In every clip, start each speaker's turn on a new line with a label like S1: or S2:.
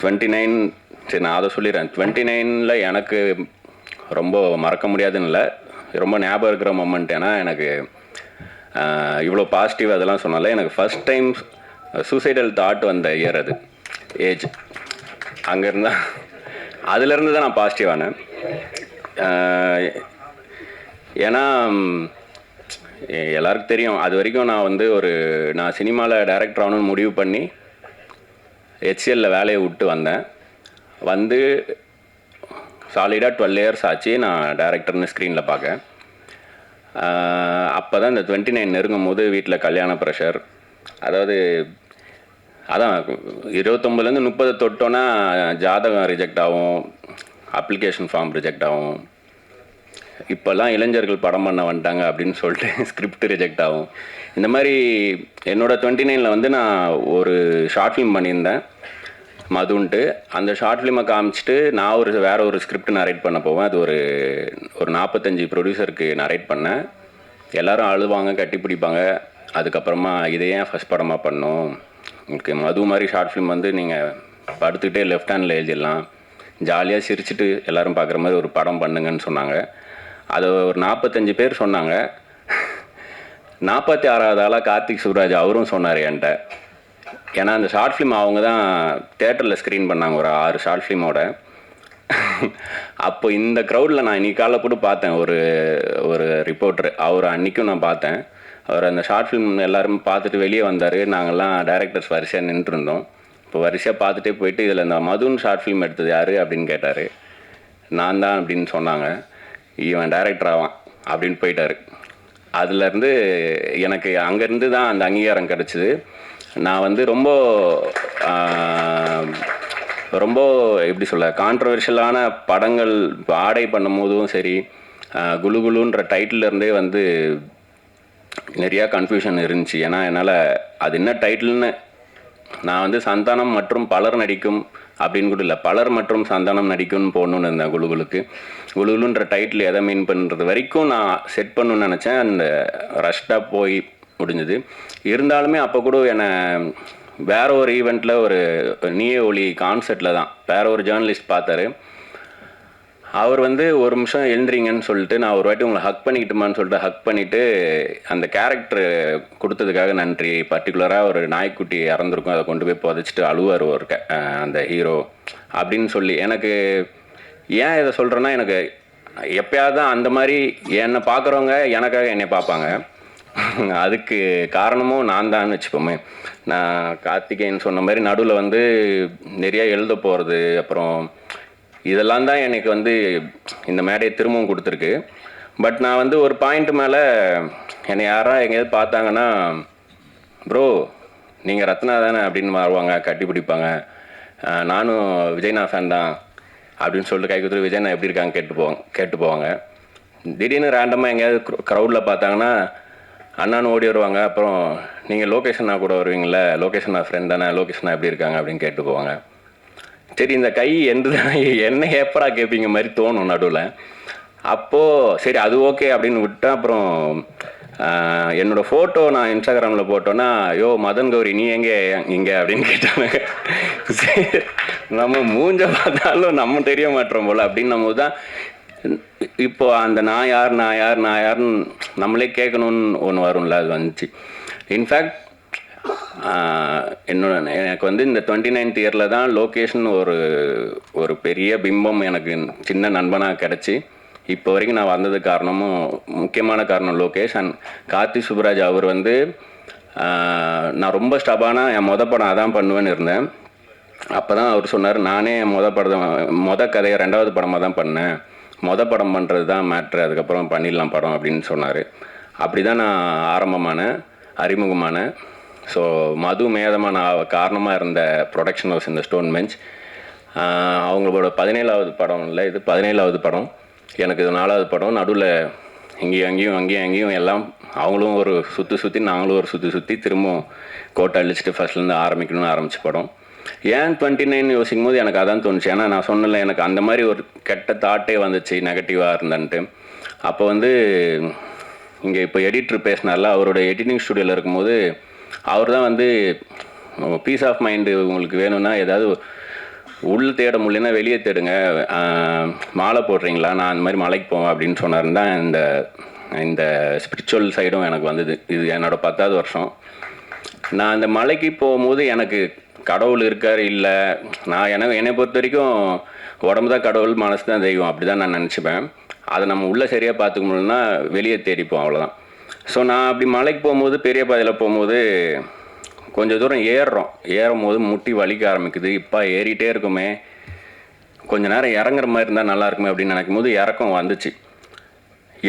S1: 29 சரி நான் அதை சொல்லிடுறேன். 29ல் எனக்கு ரொம்ப மறக்க முடியாதுன்னு இல்லை, ரொம்ப ஞாபகம் இருக்கிற மொமெண்ட். ஏன்னா எனக்கு இவ்வளோ பாசிட்டிவ் அதெல்லாம் சொன்னால எனக்கு ஃபஸ்ட் டைம் சூசைடல் தாட் வந்த இயர் அது ஏஜ். அங்கேருந்தா அதுலேருந்து தான் நான் பாசிட்டிவானேன். ஏன்னா எல்லாருக்கும் தெரியும், அது வரைக்கும் நான் வந்து நான் சினிமாவில் டைரக்டர் ஆகணும்னு முடிவு பண்ணி ஹெச்சிஎல்லில் வேலையை விட்டு வந்தேன். வந்து சாலிடாக 12 இயர்ஸ் ஆச்சு நான் டைரக்டர்னு ஸ்க்ரீனில் பார்க்க. அப்போ தான் இந்த 29 நெருங்கும் போது வீட்டில் கல்யாண ப்ரெஷர். அதாவது அதான் 29லேருந்து 30 தொட்டோன்னா ஜாதகம் ரிஜெக்ட் ஆகும், அப்ளிகேஷன் ஃபார்ம் ரிஜெக்ட் ஆகும். இப்போல்லாம் இளைஞர்கள் படம் பண்ண வந்துட்டாங்க அப்படின்னு சொல்லிட்டு ஸ்கிரிப்ட் ரிஜெக்ட் ஆகும். இந்த மாதிரி என்னோடய 29ல் வந்து நான் ஒரு ஷார்ட் ஃபிலிம் பண்ணியிருந்தேன் மதுன்ட்டு. அந்த ஷார்ட் ஃபிலிமை காமிச்சிட்டு நான் வேறு ஒரு ஸ்கிரிப்ட் நரேட் பண்ண போவேன். அது ஒரு 45 ப்ரொடியூசருக்கு நரேட் பண்ணேன். எல்லோரும் அழுவாங்க, கட்டி பிடிப்பாங்க. அதுக்கப்புறமா இதை ஏன் ஃபஸ்ட் படமாக பண்ணோம், உங்களுக்கு மது மாதிரி ஷார்ட் ஃபிலிம் வந்து நீங்கள் படுத்துக்கிட்டே லெஃப்ட் ஹேண்டில் எழுதிடலாம், ஜாலியாக சிரிச்சுட்டு எல்லோரும் பார்க்குற மாதிரி ஒரு படம் பண்ணுங்கன்னு சொன்னாங்க. அது ஒரு 45 பேர் சொன்னாங்க. 46வது ஆளாக கார்த்திக் சுப்ராஜ் அவரும் சொன்னார் என்கிட்ட. ஏன்னா அந்த ஷார்ட் ஃபிலிம் அவங்க தான் தேட்டரில் ஸ்க்ரீன் பண்ணாங்க, ஒரு 6 ஷார்ட் ஃபிலிமோட. அப்போ இந்த க்ரௌடில் நான் இன்றைக்கி காலைல கூட பார்த்தேன் ஒரு ரிப்போர்ட்ரு, அவர் அன்றைக்கும் நான் பார்த்தேன். அவர் அந்த ஷார்ட் ஃபிலிம் எல்லோரும் பார்த்துட்டு வெளியே வந்தார். நாங்கள்லாம் டைரக்டர்ஸ் வரிசையாக நின்றுருந்தோம். இப்போ வரிசையாக பார்த்துட்டே போயிட்டு இதில் இந்த மதுன்னு ஷார்ட் ஃபிலிம் எடுத்தது யார் அப்படின்னு கேட்டார். நான் தான் அப்படின்னு சொன்னாங்க. இவன் டைரக்டர் ஆவான் அப்படின்னு போயிட்டார். அதுலேருந்து எனக்கு அங்கேருந்து தான் அந்த அங்கீகாரம் கிடச்சிது. நான் வந்து ரொம்ப ரொம்ப எப்படி சொல்ல, கான்ட்ரவர்ஷியலான படங்கள் இப்போ ஆடை பண்ணும் போதும் சரி, குலு குலுன்ற டைட்டிலருந்தே வந்து நிறையா கன்ஃபியூஷன் இருந்துச்சு. ஏன்னா என்னால் அது என்ன டைட்டில்னு, நான் வந்து சந்தானம் மற்றும் பலர் நடிக்கும் அப்படின்னு கூட இல்லை, பலர் மற்றும் சந்தானம் நடிக்கும்னு போடணுன்னு இருந்தேன். குலுகுலுன்ற டைட்டில் எதை மீன் பண்ணுறது வரைக்கும் நான் செட் பண்ணணுன்னு நினச்சேன். அந்த ரஷ்டாக போய் முடிஞ்சுது. இருந்தாலுமே அப்போ கூட என்னை வேற ஒரு ஈவெண்ட்டில் ஒரு நீயே ஒளி கான்சர்ட்டில் தான் வேற ஒரு ஜேர்னலிஸ்ட் பார்த்தாரு. அவர் வந்து ஒரு நிமிஷம் எழுந்திரிங்கன்னு சொல்லிட்டு, நான் ஒரு வாட்டி உங்களை ஹக் பண்ணிக்கிட்டுமான்னு சொல்லிட்டு ஹக் பண்ணிவிட்டு, அந்த கேரக்டர் கொடுத்ததுக்காக நன்றி, பர்டிகுலராக ஒரு நாய்க்குட்டி இறந்துருக்கும், அதை கொண்டு போய் புதைச்சிட்டு அழுவார் ஒரு அந்த ஹீரோ அப்படின்னு சொல்லி. எனக்கு ஏன் இதை சொல்கிறேன்னா, எனக்கு எப்பயாவது தான் அந்த மாதிரி என்னை பார்க்குறவங்க எனக்காக என்னை பார்ப்பாங்க. அதுக்கு காரணமும் நான் தான் வச்சுப்போமே. நான் கார்த்திகேயன் சொன்ன மாதிரி நடுவில் வந்து நிறையா எழுத போகிறது, அப்புறம் இதெல்லாம் தான் எனக்கு வந்து இந்த மேடையை திரும்பவும் கொடுத்துருக்கு. பட் நான் வந்து ஒரு பாயிண்ட் மேலே என்னை யாராக எங்கேயாவது பார்த்தாங்கன்னா, ப்ரோ நீங்கள் ரத்னா தானே அப்படின்னு வருவாங்க, கட்டி பிடிப்பாங்க. நானும் விஜய்னா ஃபேன் தான் அப்படின்னு சொல்லிட்டு கை கொடுத்துட்டு விஜய்னா எப்படி இருக்காங்க கேட்டு போவாங்க. திடீர்னு ரேண்டமாக எங்கேயாவது க்ரௌடில் பார்த்தாங்கன்னா அண்ணான்னு ஓடி வருவாங்க. அப்புறம் நீங்கள் லோகேஷனா கூட வருவீங்களே, லோகேஷனா ஃப்ரெண்ட் தானே, லோகேஷனா எப்படி இருக்காங்க அப்படின்னு கேட்டு போவாங்க. சரி இந்த கை என்ன எப்படா கேட்பீங்க மாதிரி தோணும் நடுவில். அப்போது சரி அது ஓகே அப்படின்னு விட்டேன். அப்புறம் என்னோடய ஃபோட்டோ நான் இன்ஸ்டாகிராமில் போட்டோன்னா, யோ மதன் கௌரி நீ எங்கே இங்கே அப்படின்னு கேட்டாங்க. சரி நம்ம மூஞ்ச பார்த்தாலும் நம்ம தெரிய மாட்டோம் போல் அப்படின்னு நம்ம தான் இப்போ அந்த நான் யாருன்னு நம்மளே கேட்கணுன்னு ஒன்று வரும்ல, அது வந்துச்சு. இன்ஃபேக்ட் எனக்கு வந்து இந்த 29th இயரில் தான் லோகேஷன் ஒரு பெரிய பிம்பம் எனக்கு சின்ன நண்பனாக கிடச்சி இப்போ வரைக்கும் நான் வந்தது காரணமும் முக்கியமான காரணம் லோகேஷ். அண்ட் கார்த்திக் சுப்ராஜ் அவர் வந்து நான் ரொம்ப ஸ்டபானா என் படம் அதான் பண்ணுவேன்னு இருந்தேன். அப்போ தான் அவர் சொன்னார், நானே மொதல் கதையை 2வது படமாக தான் பண்ணேன், படம் பண்ணுறது தான் மேட்ரு, அதுக்கப்புறம் பண்ணிடலாம் படம் அப்படின்னு சொன்னார். அப்படி தான் நான் அறிமுகமானேன். ஸோ மது மேதமாக நான் காரணமாக இருந்த ப்ரொடக்ஷன் ஹவுஸ் இந்த ஸ்டோன் பெஞ்ச். அவங்களோட 17வது படம் இல்லை, இது 17வது படம். எனக்கு இது 4வது படம். நடுவில் அங்கேயும் எல்லாம் அவங்களும் ஒரு சுற்றி நாங்களும் ஒரு சுற்றி திரும்பவும் கோட்டை அழிச்சிட்டு ஃபஸ்ட்லேருந்து ஆரம்பிக்கணும்னு ஆரம்பித்த படம். ஏன் 29 யோசிக்கும் போது எனக்கு அதான் தோணுச்சு. ஏன்னா நான் சொன்னல, எனக்கு அந்த மாதிரி ஒரு கெட்ட தாட்டே வந்துச்சு, நெகட்டிவாக இருந்தன்ட்டு. அப்போ வந்து இங்கே இப்போ எடிட்டர் பேசினார்ல, அவரோட எடிட்டிங் ஸ்டுடியோவில் இருக்கும்போது அவர் தான் வந்து பீஸ் ஆஃப் மைண்டு உங்களுக்கு வேணும்னா ஏதாவது உள் தேட முடியலன்னா வெளியே தேடுங்க, மாலை போடுறீங்களா, நான் அந்த மாதிரி மலைக்கு போவேன் அப்படின்னு சொன்னார். தான் இந்த இந்த ஸ்பிரிச்சுவல் சைடும் எனக்கு வந்தது. இது என்னோடய 10வது வருஷம். நான் அந்த மலைக்கு போகும்போது எனக்கு கடவுள் இருக்கார் இல்லை, நான் என்னை பொறுத்த வரைக்கும் உடம்பு தான் கடவுள், மனசு தான் தெய்வம், அப்படி தான் நான் நினச்சிப்பேன். அதை நம்ம உள்ளே சரியாக பார்த்துக்க முடியலன்னா வெளியே தேடிப்போம், அவ்வளோதான். ஸோ நான் அப்படி மலைக்கு போகும்போது, பெரிய பாதையில் போகும்போது கொஞ்சம் தூரம் ஏறும் போது முட்டி வலிக்க ஆரம்பிக்குது. இப்போ ஏறிட்டே இருக்குமே, கொஞ்ச நேரம் இறங்குற மாதிரி இருந்தால் நல்லா இருக்குமே அப்படின்னு நினைக்கும் போது இறக்கம் வந்துச்சு.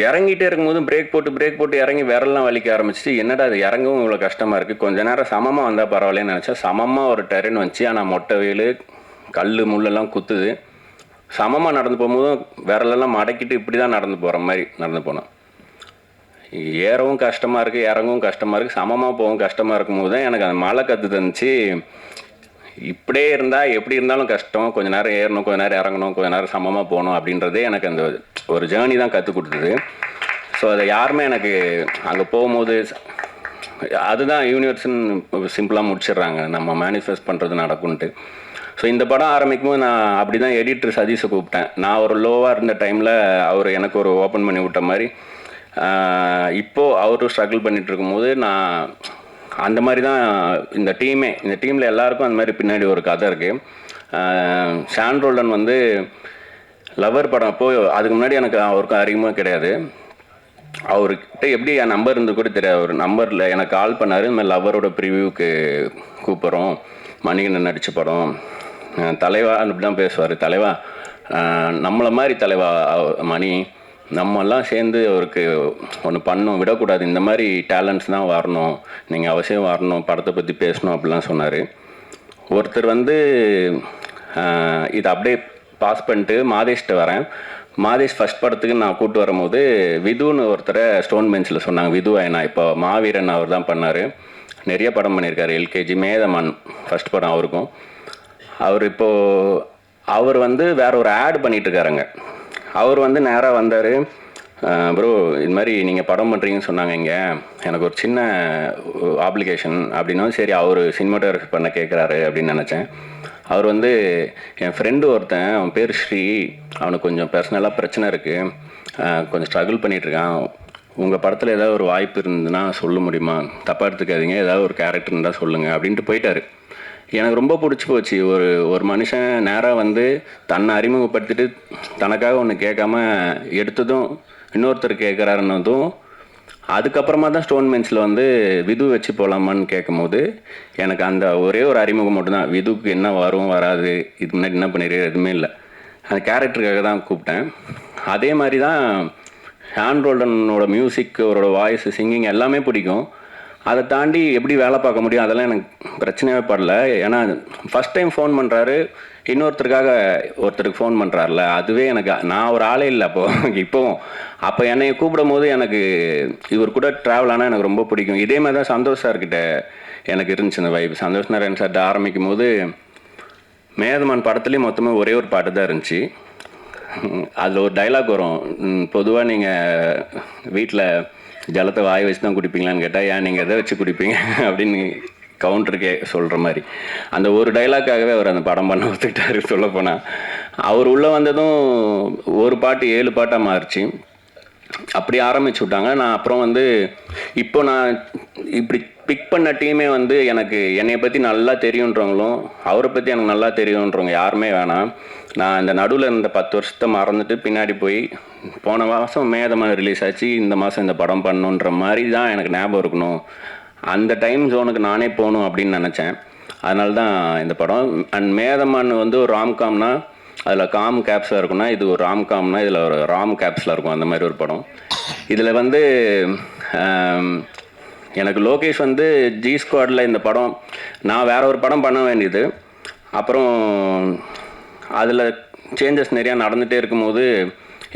S1: இறங்கிட்டே இருக்கும்போது பிரேக் போட்டு இறங்கி விரல்லாம் வலிக்க ஆரம்பிச்சிச்சு. என்னடா அது இறங்கவும் இவ்வளோ கஷ்டமாக இருக்குது, கொஞ்ச நேரம் சமமாக வந்தால் பரவாயில்லன்னு நினச்சா சமமாக ஒரு டெரென் வந்துச்சு. ஆனால் மொட்டை வெயில், கல் முள்ளெல்லாம் குத்துது. சமமாக நடந்து போகும்போதும் விரலெல்லாம் மடக்கிட்டு இப்படி தான் நடந்து போகிற மாதிரி நடந்து போனோம். ஏறவும் கஷ்டமாக இருக்குது, இறங்கவும் கஷ்டமாக இருக்குது, சமமாக போகவும் கஷ்டமாக இருக்கும்போது தான் எனக்கு அந்த மழை கற்று தந்துச்சு. இப்படியே இருந்தால் எப்படி இருந்தாலும் கஷ்டம், கொஞ்சம் நேரம் ஏறணும், கொஞ்சம் நேரம் இறங்கணும், கொஞ்சம் நேரம் சமமாக போகணும் அப்படின்றதே எனக்கு அந்த ஒரு ஜேர்னி தான் கற்றுக் கொடுத்தது. ஸோ அதை யாருமே எனக்கு அங்கே போகும்போது அதுதான் யூனிவர்ஸ்ன்னு சிம்பிளாக முடிச்சிடுறாங்க, நம்ம மேனிஃபெஸ்ட் பண்ணுறது நடக்கும்ன்ட்டு. ஸோ இந்த படம் ஆரம்பிக்கும் போது நான் அப்படி தான் எடிட்டர் சதீஷை கூப்பிட்டேன். நான் ஒரு லோவாக இருந்த டைமில் அவர் எனக்கு ஒரு ஓப்பன் பண்ணி விட்ட மாதிரி, இப்போது அவரும் ஸ்ட்ரகிள் பண்ணிகிட்டு இருக்கும்போது நான் அந்த மாதிரி தான் இந்த டீமில் எல்லாருக்கும் அந்த மாதிரி பின்னாடி ஒரு கதை இருக்குது. ஷான் ரோல்டன் வந்து லவர் படம் அப்போது, அதுக்கு முன்னாடி எனக்கு அவருக்கும் அறிமுகம் கிடையாது. அவர்கிட்ட எப்படி என் நம்பர் இருந்து கூட தெரியாது. ஒரு நம்பரில் எனக்கு கால் பண்ணார், இந்த மாதிரி லவரோட ப்ரிவியூக்கு கூப்பிட்றோம், மணிகண்டன் நடித்த படம், தலைவா அப்படி தான் பேசுவார். தலைவா நம்மளை மாதிரி தலைவா மணி, நம்மெல்லாம் சேர்ந்து அவருக்கு ஒன்று பண்ணோம், விடக்கூடாது, இந்த மாதிரி டேலண்ட்ஸ் தான் வரணும், நீங்கள் அவசியம் வரணும், படத்தை பற்றி பேசணும் அப்படிலாம் சொன்னார். ஒருத்தர் வந்து இதை அப்படியே பாஸ் பண்ணிட்டு மாதேஷ்கிட்ட வரேன். மாதேஷ் ஃபஸ்ட் படத்துக்கு நான் கூப்பிட்டு வரும்போது விதுன்னு ஒருத்தரை ஸ்டோன் பெஞ்சில் சொன்னாங்க. விது ஐனா இப்போ மாவீரன் அவர் தான் பண்ணார், நிறைய படம் பண்ணியிருக்காரு. எல்கேஜி, மேதமான் ஃபஸ்ட் படம் அவருக்கும். அவர் வந்து வேற ஒரு ஆட் பண்ணிகிட்ருக்காருங்க. அவர் வந்து நேராக வந்தார், ப்ரோ இது மாதிரி நீங்கள் படம் பண்ணுறீங்கன்னு சொன்னாங்க, இங்கே எனக்கு ஒரு சின்ன ஆப்ளிகேஷன் அப்படின்னா. சரி, அவர் சினிமாட்டோகிராஃபி பண்ண கேட்குறாரு அப்படின்னு நினச்சேன். அவர் வந்து என் ஃப்ரெண்டு ஒருத்தன், அவன் பேர் ஸ்ரீ, அவனுக்கு கொஞ்சம் பர்சனலாக பிரச்சனை இருக்குது, கொஞ்சம் ஸ்ட்ரகிள் பண்ணிகிட்ருக்கான், உங்கள் படத்தில் ஏதாவது ஒரு வாய்ப்பு இருந்ததுன்னா சொல்ல முடியுமா, தப்பாக எடுத்துக்காதீங்க, ஏதாவது ஒரு கேரக்டர் இருந்தால் சொல்லுங்கள் அப்படின்ட்டு போயிட்டார். எனக்கு ரொம்ப பிடிச்சி போச்சு. ஒரு மனுஷன் நேராக வந்து தன்னை அறிமுகப்படுத்திட்டு தனக்காக ஒன்று கேட்காம எடுத்ததும் இன்னொருத்தர் கேட்குறாருன்னதும், அதுக்கப்புறமா தான் ஸ்டோன் பெஞ்சில் வந்து விது வச்சு போகலாமான்னு கேட்கும்போது எனக்கு அந்த ஒரே ஒரு அறிமுகம் மட்டும்தான். விதுக்கு என்ன வரும் வராது, இதுக்கு முன்னாடி என்ன பண்ணிடுறது எதுவுமே இல்லை, அந்த கேரக்டருக்காக தான் கூப்பிட்டேன். அதே மாதிரி தான் ஷான் ரோல்டனோட மியூசிக், அவரோட வாய்ஸ், சிங்கிங் எல்லாமே பிடிக்கும். அதை தாண்டி எப்படி வேலை பார்க்க முடியும் அதெல்லாம் எனக்கு பிரச்சனையே படல. ஏன்னா ஃபஸ்ட் டைம் ஃபோன் பண்ணுறாரு, ஒருத்தருக்கு ஃபோன் பண்ணுறாருல, அதுவே எனக்கு, நான் ஒரு ஆளே இல்லை இப்போவும். அப்போ என்னை கூப்பிடும் போது எனக்கு இவர் கூட ட்ராவல் ஆனால் எனக்கு ரொம்ப பிடிக்கும். இதே மாதிரி தான் சந்தோஷ் சார்கிட்ட எனக்கு இருந்துச்சு இந்த வைப். சந்தோஷ் நாராயண் சார்கிட்ட ஆரம்பிக்கும் போது மேதமான் படத்துலேயும் மொத்தமாக ஒரே ஒரு பாட்டு தான் இருந்துச்சு. அதில் ஒரு டைலாக் வரும், பொதுவாக நீங்கள் வீட்டில் ஜலத்தை வாய் வச்சு தான் குடிப்பீங்களான்னு கேட்டால், ஏன் நீங்கள் எதை வச்சு குடிப்பீங்க அப்படின்னு கவுண்டருக்கே சொல்கிற மாதிரி. அந்த ஒரு டைலாக்காகவே அவர் அந்த படம் பண்ண ஒத்துக்கிட்டாரு. சொல்லப்போனால் அவர் உள்ளே வந்ததும் ஒரு பாட்டு 7 பாட்டாக மாறிச்சு. அப்படி ஆரம்பிச்சு விட்டாங்க. நான் அப்புறம் வந்து இப்போ நான் இப்படி பிக் பண்ண டீமே வந்து எனக்கு என்னை பற்றி நல்லா தெரியுன்றவங்களும் அவரை பற்றி எனக்கு நல்லா தெரியுன்றவங்க யாருமே வேணாம். நான் இந்த நடுவில் இருந்த 10 வருஷத்தை மறந்துட்டு பின்னாடி போய் போன மாதம் மேதமான ரிலீஸ் ஆச்சு, இந்த மாதம் இந்த படம் பண்ணணுன்ற மாதிரி தான் எனக்கு ஞாபகம் இருக்கணும், அந்த டைம் ஜோனுக்கு நானே போகணும் அப்படின்னு நினச்சேன். அதனால தான் இந்த படம். அண்ட் மேதமான் வந்து ஒரு ராம்காம்னா அதில் காம் கேப்ஸில் இருக்குன்னா, இது ஒரு ராம்காம்னா இதில் ஒரு ராம் கேப்ஸில் இருக்கும், அந்த மாதிரி ஒரு படம். இதில் வந்து எனக்கு லோகேஷ் வந்து ஜி ஸ்குவாடில் இந்த படம் நான் வேற ஒரு படம் பண்ண வேண்டியது, அப்புறம் அதில் சேஞ்சஸ் நிறையா நடந்துகிட்டே இருக்கும்போது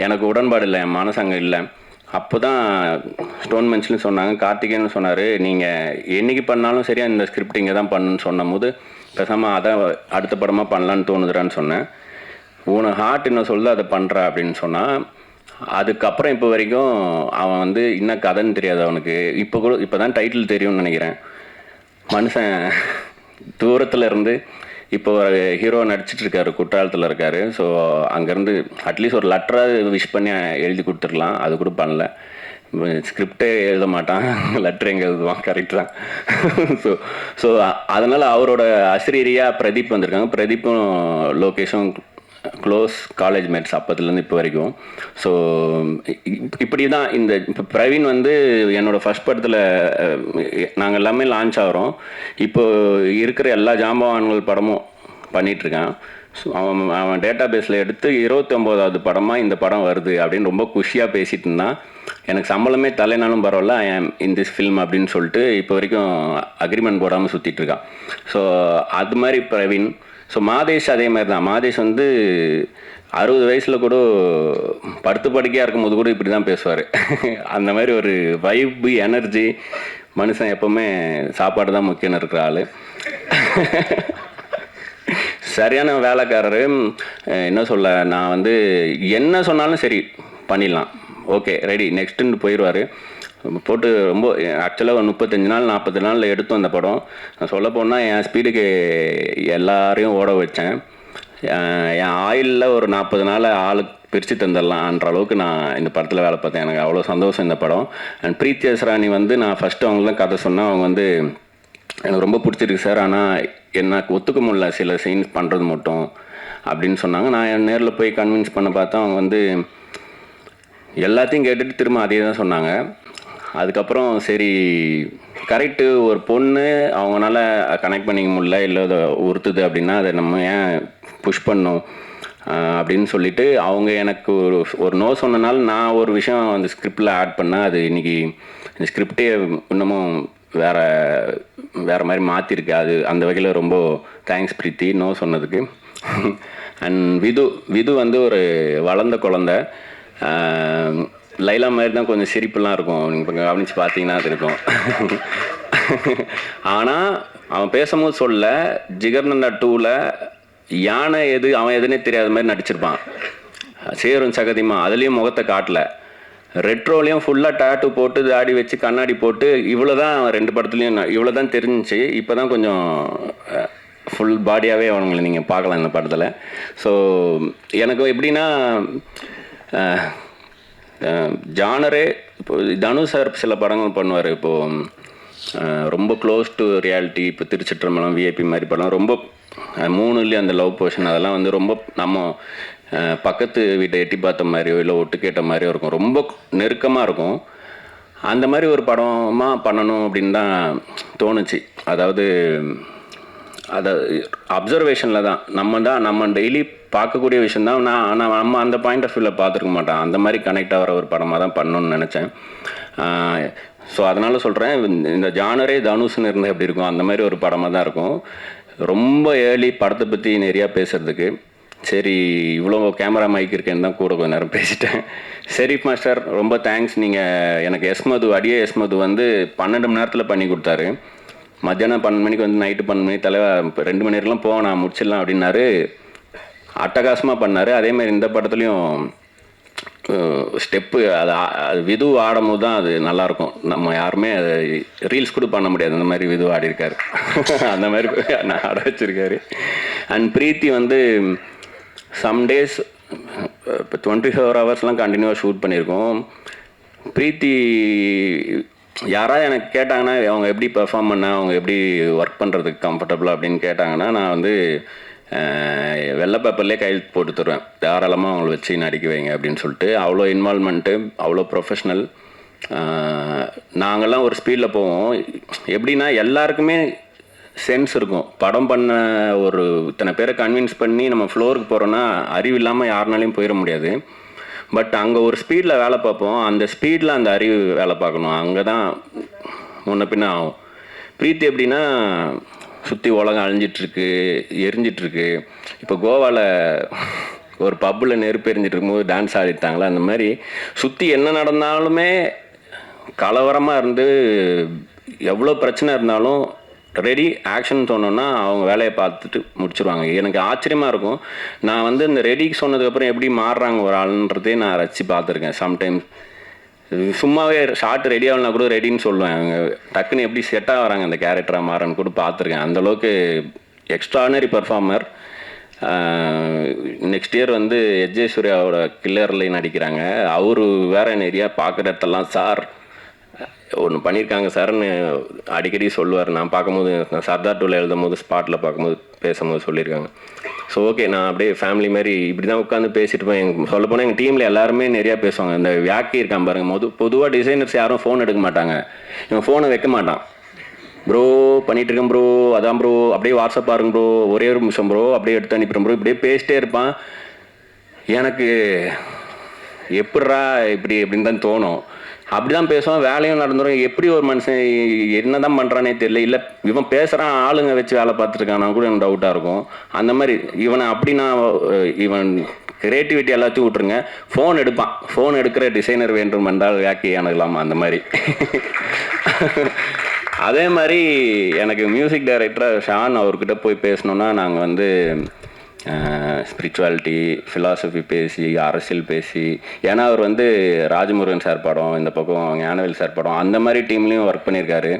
S1: எனக்கு உடன்பாடு இல்லை, என் மனசு அங்கே இல்லை. அப்போ தான் ஸ்டோன் பெஞ்ச்னு சொன்னாங்க, கார்த்திகேயன் சொன்னார், நீங்கள் என்றைக்கு பண்ணாலும் சரியா இந்த ஸ்கிரிப்ட் இங்கே தான் பண்ணுன்னு சொன்னும் போது பேசாமல் அதான் அடுத்த படமாக பண்ணலான்னு தோணுதுறான்னு சொன்னேன். உனக்கு ஹார்ட் என்ன சொல்லுது அதை பண்ணுறா அப்படின்னு சொன்னான். அதுக்கப்புறம் இப்போ வரைக்கும் அவன் வந்து இன்னும் கதைன்னு தெரியாது அவனுக்கு. இப்போ தான் டைட்டில் தெரியும்னு நினைக்கிறேன். மனுஷன் தூரத்தில் இருந்து இப்போ ஒரு ஹீரோ நடிச்சிட்டு இருக்காரு, குற்றாலத்தில் இருக்காரு. ஸோ அங்கேருந்து அட்லீஸ்ட் ஒரு லெட்டராக விஷ் பண்ணி எழுதி கொடுத்துடலாம், அது கூட பண்ணல. ஸ்கிரிப்டே எழுத மாட்டான், லெட்டர் எங்கே எழுதுவான், கரெக்ட் தான். ஸோ ஸோ அதனால் அவரோட அசிரியரியாக பிரதீப் வந்திருக்காங்க. பிரதீப்பும் லோகேஷும் க்ளோஸ் காலேஜ் மேட்ஸ் அப்பத்துலேருந்து இப்போ வரைக்கும். ஸோ இப்படி தான் இந்த இப்போ பிரவீன் வந்து என்னோடய ஃபஸ்ட் படத்தில் நாங்கள் எல்லாமே லான்ச் ஆகிறோம். இப்போ இருக்கிற எல்லா ஜாம்பவான்கள் படமும் பண்ணிகிட்ருக்கான். ஸோ அவன் டேட்டா பேஸில் எடுத்து 29வது படமாக இந்த படம் வருது அப்படின்னு ரொம்ப குஷியாக பேசிகிட்டு இருந்தான். எனக்கு சம்பளமே தலைனாலும் பரவாயில்ல, ஐ ஆம் இன் திஸ் ஃபில்ம் அப்படின்னு சொல்லிட்டு இப்போ வரைக்கும் அக்ரிமெண்ட் போடாமல் சுற்றிட்டுருக்கான். ஸோ அது மாதிரி பிரவீன். ஸோ மாதேஷ் அதே மாதிரி தான். மாதேஷ் வந்து 60 வயசில் கூட படுத்து படுக்கையாக இருக்கும்போது கூட இப்படி தான் பேசுவார். அந்த மாதிரி ஒரு வைப்பு, எனர்ஜி. மனுஷன் எப்போவுமே சாப்பாடு தான் முக்கியம்னு இருக்கிற ஆள். சரியான வேலைக்காரரு. என்ன சொல்ல, நான் வந்து என்ன சொன்னாலும் சரி பண்ணிடலாம், ஓகே ரெடி நெக்ஸ்ட்டுன்னு போயிடுவார். போட்டு ரொம்ப ஆக்சுவலாக ஒரு 35 நாள் 40 நாளில் எடுத்தோம் அந்த படம். நான் சொல்ல போனால் என் ஸ்பீடுக்கு எல்லாரையும் ஓட வச்சேன். என் ஆயிலில் ஒரு 40 நாள் ஆளுக்கு பிரித்து தந்துடலான்ற அளவுக்கு நான் இந்த படத்தில் வேலை பார்த்தேன். எனக்கு அவ்வளோ சந்தோஷம் இந்த படம். அண்ட் பிரீத்தி அஸ்ரானி வந்து நான் ஃபஸ்ட்டு அவங்களாம் கதை சொன்னேன். அவங்க வந்து எனக்கு ரொம்ப பிடிச்சிருக்கு சார், ஆனால் எனக்கு ஒத்துக்க முடியல சில சீன்ஸ் பண்ணுறது மட்டும் அப்படின்னு சொன்னாங்க. நான் நேரில் போய் கன்வின்ஸ் பண்ண பார்த்தா அவங்க வந்து எல்லாத்தையும் கேட்டுட்டு திரும்ப அதே தான் சொன்னாங்க. அதுக்கப்புறம் சரி கரெக்டு, ஒரு பொண்ணு அவங்களால கனெக்ட் பண்ணிக்க முடியல, இல்லை அதை உறுத்துது அப்படின்னா அதை நம்ம ஏன் புஷ் பண்ணோம் அப்படின்னு சொல்லிட்டு அவங்க எனக்கு ஒரு நோ சொன்னனால நான் ஒரு விஷயம் அந்த ஸ்கிரிப்டில் ஆட் பண்ணேன். அது இன்றைக்கி இந்த ஸ்கிரிப்டே இன்னமும் வேறு மாதிரி மாற்றிருக்கு. அது அந்த வகையில் ரொம்ப தேங்க்ஸ் பிரீத்தி நோ சொன்னதுக்கு. அண்ட் விது வந்து ஒரு வளர்ந்த குழந்தை. லைலா மாதிரி தான் கொஞ்சம் சிரிப்புலாம் இருக்கும், நீங்கள் இப்போ கவனித்து பார்த்தீங்கன்னா அது இருக்கும். ஆனால் அவன் பேசும்போது சொல்ல ஜிகர்நந்தா 2ல் யானை எது அவன் எதுனே தெரியாத மாதிரி நடிச்சிருப்பான். சேரும் சகதிமா அதுலேயும் முகத்தை காட்டல. ரெட்ரோலையும் ஃபுல்லாக டேட்டு போட்டு தாடி வச்சு கண்ணாடி போட்டு இவ்வளோ தான் 2 படத்துலையும் இவ்வளோ தான் தெரிஞ்சிச்சு. இப்போ தான் கொஞ்சம் ஃபுல் பாடியாகவே அவங்களை நீங்கள் பார்க்கலாம் இந்த படத்தில். ஸோ எனக்கு எப்படின்னா ஜானரே இப்போ தனுஷ் சார் சில படங்கள் பண்ணுவார். இப்போது ரொம்ப க்ளோஸ் டு ரியாலிட்டி, இப்போ திருச்சிற்றம்பலம், விஐபி மாதிரி படம் ரொம்ப 3 அந்த லவ் போர்ஷன் அதெல்லாம் வந்து ரொம்ப நம்ம பக்கத்து வீட்டை எட்டி பார்த்த மாதிரியோ இல்லை ஒட்டு கேட்ட மாதிரியோ இருக்கும், ரொம்ப நெருக்கமாக இருக்கும். அந்த மாதிரி ஒரு படமாக பண்ணணும் அப்படின்னு தான் தோணுச்சு. அதாவது அதை அப்சர்வேஷனில் தான் நம்ம டெய்லி பார்க்கக்கூடிய விஷயந்தான். நம்ம அந்த பாயிண்ட் ஆஃப் வியூவில் பார்த்துருக்க மாட்டோம். அந்த மாதிரி கனெக்ட் ஆகிற ஒரு படமாக தான் பண்ணணும்னு நினச்சேன். ஸோ அதனால் சொல்கிறேன், இந்த ஜானரே தனுஷ்னு இருந்தால் எப்படி இருக்கும், அந்த மாதிரி ஒரு படமாக தான் இருக்கும். ரொம்ப ஏர்லி படத்தை பற்றி நிறையா பேசுகிறதுக்கு. சரி இவ்வளோ கேமரா மைக் இருக்கேன்னு தான் கூட கொஞ்சம் நேரம் பேசிட்டேன். சரி மாஸ்டர் ரொம்ப தேங்க்ஸ். நீங்கள் எனக்கு அடியே எஸ்மது வந்து 12 மணி நேரத்தில் பண்ணி கொடுத்தாரு. மத்தியானம் 12 மணிக்கு வந்து நைட்டு 12 மணி 2 மணி நேரம்லாம் போக நான் முடிச்சிடலாம் அப்படின்னாரு. அட்டகாசமாக பண்ணார். அதேமாதிரி இந்த படத்துலையும் ஸ்டெப்பு அது விது ஆடும்போது தான் அது நல்லாயிருக்கும். நம்ம யாருமே அதை ரீல்ஸ் கூட பண்ண முடியாது, அந்த மாதிரி விது ஆடிருக்காரு. அந்த மாதிரி நான் ஆட வச்சுருக்காரு. அண்ட் பிரீத்தி வந்து சம்டேஸ் இப்போ 24 ஹவர்ஸ்லாம் கண்டினியூவாக ஷூட் பண்ணியிருக்கோம். பிரீத்தி யாராவது எனக்கு கேட்டாங்கன்னா அவங்க எப்படி பெர்ஃபார்ம் பண்ண, அவங்க எப்படி ஒர்க் பண்ணுறதுக்கு கம்ஃபர்டபுளாக அப்படின்னு கேட்டாங்கன்னா நான் வந்து வெள்ளை பேப்பர்லேயே கையெழுத்து போட்டு தருவேன், தாராளமாக அவங்கள வச்சு நடிக்க வைங்க அப்படின்னு சொல்லிட்டு. அவ்வளோ இன்வால்மெண்ட்டு, அவ்வளோ ப்ரொஃபஷ்னல். நாங்கள்லாம் ஒரு ஸ்பீடில் போவோம். எப்படின்னா எல்லாருக்குமே சென்ஸ் இருக்கும். படம் பண்ண ஒரு இத்தனை பேரை கன்வின்ஸ் பண்ணி நம்ம ஃப்ளோருக்கு போகிறோன்னா அறிவு இல்லாமல் யாருனாலையும் போயிட முடியாது. பட் அங்கே ஒரு ஸ்பீடில் வேலை பார்ப்போம். அந்த ஸ்பீடில் அந்த அறிவு வேலை பார்க்கணும். அங்கே தான் முன்ன பின்ன ஆகும். பிரீத்தி எப்படின்னா சுற்றி உலகம் அழிஞ்சிட்ருக்கு, எரிஞ்சிட்ருக்கு. இப்போ கோவாவில் ஒரு பப்பில் நெருப்பு எரிஞ்சிட்டு இருக்கும்போது டான்ஸ் ஆடிட்டாங்களா, அந்த மாதிரி சுற்றி என்ன நடந்தாலுமே கலவரமாக இருந்து எவ்வளோ பிரச்சனை இருந்தாலும் ரெடி ஆக்ஷன் சொன்னோன்னா அவங்க வேலையை பார்த்துட்டு முடிச்சுருவாங்க. எனக்கு ஆச்சரியமாக இருக்கும். நான் வந்து இந்த ரெடிக்கு சொன்னதுக்கப்புறம் எப்படி மாறுறாங்க ஒரு ஆளுன்றதே நான் ரசித்து பார்த்துருக்கேன். சம்டைம்ஸ் சும்மாவே ஷார்ட் ரெடி ஆகலனா கூட ரெடின்னு சொல்லுவேன். அவங்க டக்குன்னு எப்படி செட்டாக வராங்க அந்த கேரக்டராக மாறன்னு கூட பார்த்துருக்கேன். அந்தளவுக்கு எக்ஸ்ட்ரானரி பர்ஃபார்மர். நெக்ஸ்ட் இயர் வந்து எஜ்ஜே சூர்யாவோட கில்லர்லேயும் நடிக்கிறாங்க. அவரு வேற நிறையா பார்க்குற இடத்தெல்லாம் சார் ஒன்று பண்ணியிருக்காங்க சார்னு அடிக்கடி சொல்லுவார். நான் பார்க்கும்போது நான் சர்தார் டூவில் எழுதும் போது ஸ்பாட்டில் பார்க்கும்போது பேசும்போது சொல்லியிருக்காங்க. ஸோ ஓகே, நான் அப்படியே ஃபேமிலி மாதிரி இப்படி தான் உட்காந்து பேசிட்டு இருப்பேன். சொல்லப்போனால் எங்கள் டீமில் எல்லாருமே நிறையா பேசுவாங்க. இந்த வியாக்கி இருக்கான் பாருங்க, பொதுவாக டிசைனர்ஸ் யாரும் ஃபோன் எடுக்க மாட்டாங்க. இவன் ஃபோனை வைக்க மாட்டான். ப்ரோ பண்ணிட்டு இருக்கேன் ப்ரோ, அதான் ப்ரோ, அப்படியே வாட்ஸ்அப் பாருங்க ப்ரோ, ஒரே ஒரு நிமிஷம் ப்ரோ, அப்படியே எடுத்து அனுப்பிடுறேன் ப்ரோ, இப்படியே பேசிட்டே இருப்பான். எனக்கு எப்பட்றா இப்படி அப்படின்னு தான் தோணும். அப்படி தான் பேசுவான், வேலையும் நடந்துடும். எப்படி ஒரு மனுஷன் என்ன தான் பண்ணுறானே தெரியல. இல்லை இவன் பேசுகிறான், ஆளுங்க வச்சு வேலை பார்த்துருக்கானா கூட எனக்கு டவுட்டாக இருக்கும். அந்த மாதிரி இவனை அப்படி நான் இவன் கிரியேட்டிவிட்டி எல்லாத்தையும் விட்டுருங்க, ஃபோன் எடுப்பான். ஃபோன் எடுக்கிற டிசைனர் வேண்டும் என்றால் வியாக்கி அணுகலாம், அந்த மாதிரி. அதே மாதிரி எனக்கு மியூசிக் டைரக்டராக ஷான் அவர்கிட்ட போய் பேசணுன்னா நாங்கள் வந்து ஸ்பிரிச்சுவாலிட்டி, ஃபிலாசபி பேசி, அரசியல் பேசி, ஏன்னா அவர் வந்து ராஜமுருகன் சார் படம், இந்த பக்கம் ஞானவேல் சார் படம், அந்த மாதிரி டீம்லேயும் ஒர்க் பண்ணியிருக்காரு.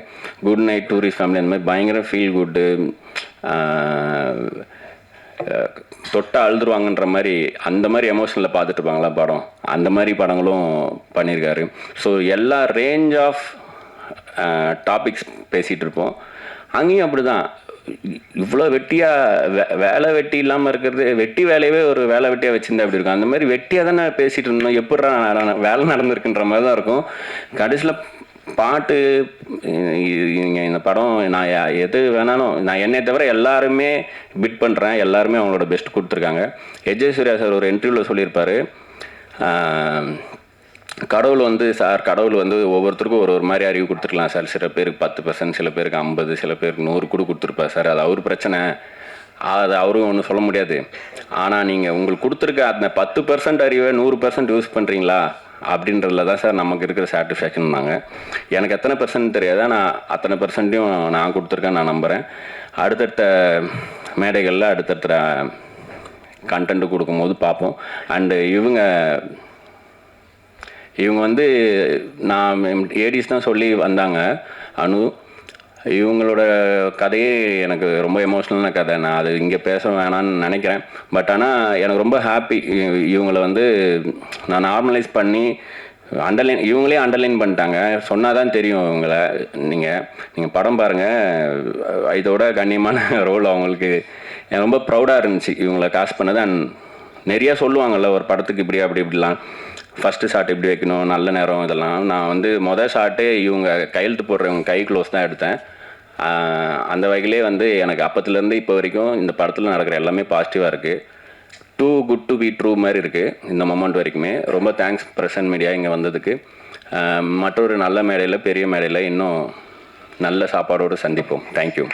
S1: குட் நைட், டூரிஸ்ட் ஃபேமிலி, அந்த மாதிரி பயங்கர ஃபீல் குட்டு, தொட்டா அழுதுருவாங்கன்ற மாதிரி அந்த மாதிரி எமோஷனில் பார்த்துட்டு இருப்பாங்களா படம், அந்த மாதிரி படங்களும் பண்ணியிருக்காரு. ஸோ எல்லா ரேஞ்ச் ஆஃப் டாபிக்ஸ் பேசிகிட்டு இருப்போம். அங்கேயும் அப்படி தான். இவ்வளோ வெட்டியாக வேலை வெட்டி இல்லாமல் இருக்கிறது, வெட்டி வேலையவே ஒரு வேலை வெட்டியாக வச்சுருந்தா அப்படி இருக்கும். அந்த மாதிரி வெட்டியாக தானே பேசிகிட்டு இருந்தோம். எப்படா வேலை நடந்திருக்குன்ற மாதிரி தான் இருக்கும். கடைசியில் பாட்டு, இந்த படம் நான் எது வேணாலும், நான் என்னை தவிர எல்லாருமே பிட் பண்ணுறேன், எல்லாருமே அவங்களோட பெஸ்ட் கொடுத்துருக்காங்க. எஜ்ஜே சூர்யா சார் ஒரு இன்டர்வியூவில் சொல்லியிருப்பார், கடவுள் வந்து கடவுள் வந்து ஒவ்வொருத்தருக்கும் ஒரு மாதிரி அறிவு கொடுத்துருக்கலாம் சார். சில பேருக்கு 10%, சில பேருக்கு 50%, சில பேருக்கு 100 கூட கொடுத்துருப்பார் சார். அது அவர் பிரச்சனை, அது அவரும் ஒன்றும் சொல்ல முடியாது. ஆனால் நீங்கள் உங்களுக்கு கொடுத்துருக்க அந்த 10% அறிவை 100% யூஸ் பண்ணுறீங்களா அப்படின்றதுல தான் சார் நமக்கு இருக்கிற சாட்டிஸ்ஃபேக்ஷன்னாங்க. எனக்கு எத்தனை % தெரியாதா, நான் அத்தனை %யும் நான் கொடுத்துருக்கேன், நான் நம்புகிறேன். அடுத்தடுத்த மேடைகளில் அடுத்தடுத்த கண்டென்ட் கொடுக்கும்போது பார்ப்போம். அண்டு இவங்க வந்து நான் ஏடிஸ் தான் சொல்லி வந்தாங்க. அனு, இவங்களோட கதையே எனக்கு ரொம்ப எமோஷ்னலான கதை. நான் அது இங்கே பேச வேணான்னு நினைக்கிறேன். பட் ஆனால் எனக்கு ரொம்ப ஹாப்பி. இவங்களை வந்து நான் நார்மலைஸ் பண்ணி இவங்களே அண்டர்லைன் பண்ணிட்டாங்க. சொன்னால் தான் தெரியும் இவங்களை. நீங்கள் படம் பாருங்கள், இதோட கண்ணியமான ரோல் அவங்களுக்கு. எனக்கு ரொம்ப ப்ரௌடாக இருந்துச்சு இவங்களை காஸ்ட் பண்ணது. அண்ட் நிறையா சொல்லுவாங்கள்ல ஒரு படத்துக்கு இப்படி அப்படி இப்படிலாம், ஃபஸ்ட்டு ஷாட் இப்படி வைக்கணும், நல்ல நேரம், இதெல்லாம். நான் வந்து மொதல் ஷாட்டே இவங்க கையெழுத்து போடுறவங்க கை க்ளோஸ் தான் எடுத்தேன். அந்த வகையிலே வந்து எனக்கு அப்பத்துலேருந்து இப்போ வரைக்கும் இந்த படத்தில் நடக்கிற எல்லாமே பாசிட்டிவாக இருக்குது. Too good to be true மாதிரி இருக்குது இந்த மொமெண்ட் வரைக்குமே. ரொம்ப தேங்க்ஸ் பிரசன்ட் மீடியா இங்கே வந்ததுக்கு. மற்றொரு நல்ல மேடையில், பெரிய மேடையில் இன்னும் நல்ல சாப்பாடோடு சந்திப்போம். தேங்க்யூ.